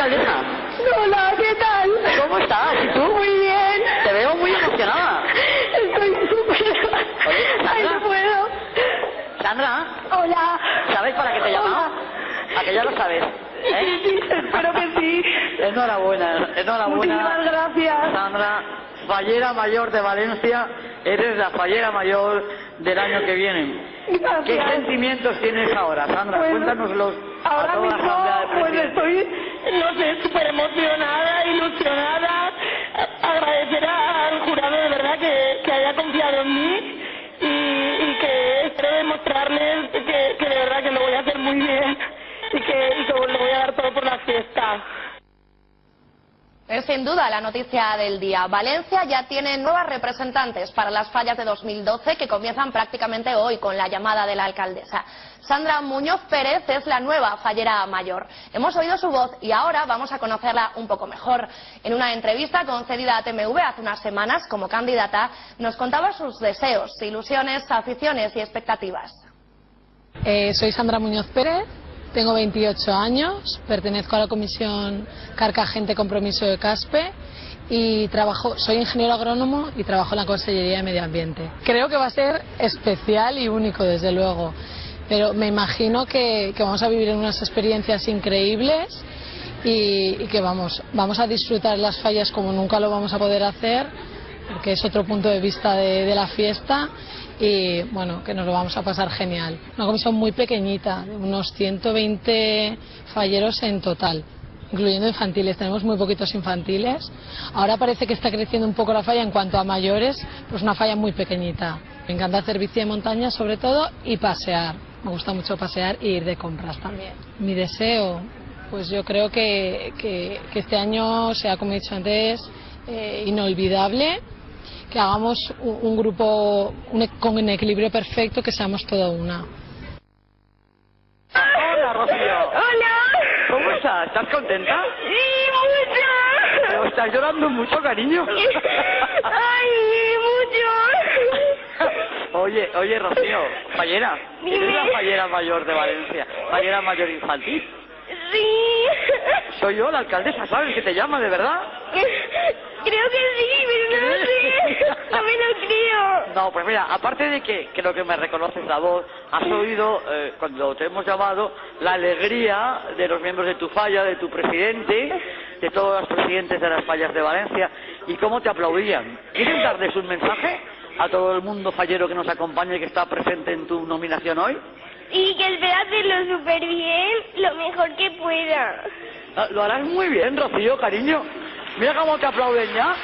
Elena? Hola, ¿qué tal? ¿Cómo estás? ¿Y tú? Muy bien. Te veo muy emocionada. Estoy súper... Oye, Sandra. Ay, no puedo. Sandra, Hola. ¿sabes para qué te llamaba? A que ya lo sabes. ¿Eh? Sí, espero que sí. Enhorabuena, enhorabuena. Muchísimas gracias. Sandra, fallera mayor de Valencia, eres la fallera mayor del año que viene. Gracias. ¿Qué sentimientos tienes ahora, Sandra? Pues, Cuéntanoslos a ahora toda la mismo, Asamblea de pues Presidentes. estoy, no sé, súper emocionada, ilusionada. Agradecer al jurado de verdad que haya confiado en mí y que espero demostrarles que de verdad que lo voy a hacer muy bien y que lo voy a dar todo por la fiesta. Es sin duda la noticia del día. Valencia ya tiene nuevas representantes para las fallas de 2012 que comienzan prácticamente hoy con la llamada de la alcaldesa. Sandra Muñoz Pérez es la nueva fallera mayor. Hemos oído su voz y ahora vamos a conocerla un poco mejor. En una entrevista concedida a TMV hace unas semanas como candidata, nos contaba sus deseos, ilusiones, aficiones y expectativas. Soy Sandra Muñoz Pérez. Tengo 28 años, pertenezco a la Comisión Carcagente Compromiso de Caspe y soy ingeniero agrónomo y trabajo en la Consellería de Medio Ambiente. Creo que va a ser especial y único, desde luego, pero me imagino que vamos a vivir unas experiencias increíbles y que vamos a disfrutar las fallas como nunca lo vamos a poder hacer, porque es otro punto de vista de la fiesta. Y bueno, que nos lo vamos a pasar genial. Una comisión muy pequeñita, de unos 120 falleros en total, incluyendo infantiles. Tenemos muy poquitos infantiles. Ahora parece que está creciendo un poco la falla en cuanto a mayores, pues una falla muy pequeñita. Me encanta hacer bici de montaña sobre todo y pasear. Me gusta mucho pasear e ir de compras también. Mi deseo, pues yo creo que este año sea, como he dicho antes, inolvidable. Que hagamos un grupo con un equilibrio perfecto, que seamos toda una. Hola, Rocío. Hola. ¿Cómo estás? ¿Estás contenta? Sí, mucho. Pero estás llorando mucho, cariño. Ay, mucho. Oye, Rocío, fallera. Dime. ¿Eres la fallera mayor de Valencia? ¿Fallera mayor infantil? Sí. Soy yo, la alcaldesa, ¿sabes que te llama, de verdad? Creo que sí, pero no lo sé. No me lo creo. No, pues mira, aparte de que creo que me reconoces la voz, has oído, cuando te hemos llamado, la alegría de los miembros de tu falla, de tu presidente, de todos los presidentes de las fallas de Valencia, y cómo te aplaudían. ¿Quieres darles un mensaje a todo el mundo fallero que nos acompaña y que está presente en tu nominación hoy? Y que espero hacerlo súper bien, lo mejor que pueda. Lo harás muy bien, Rocío, cariño. Mira cómo te aplauden ya.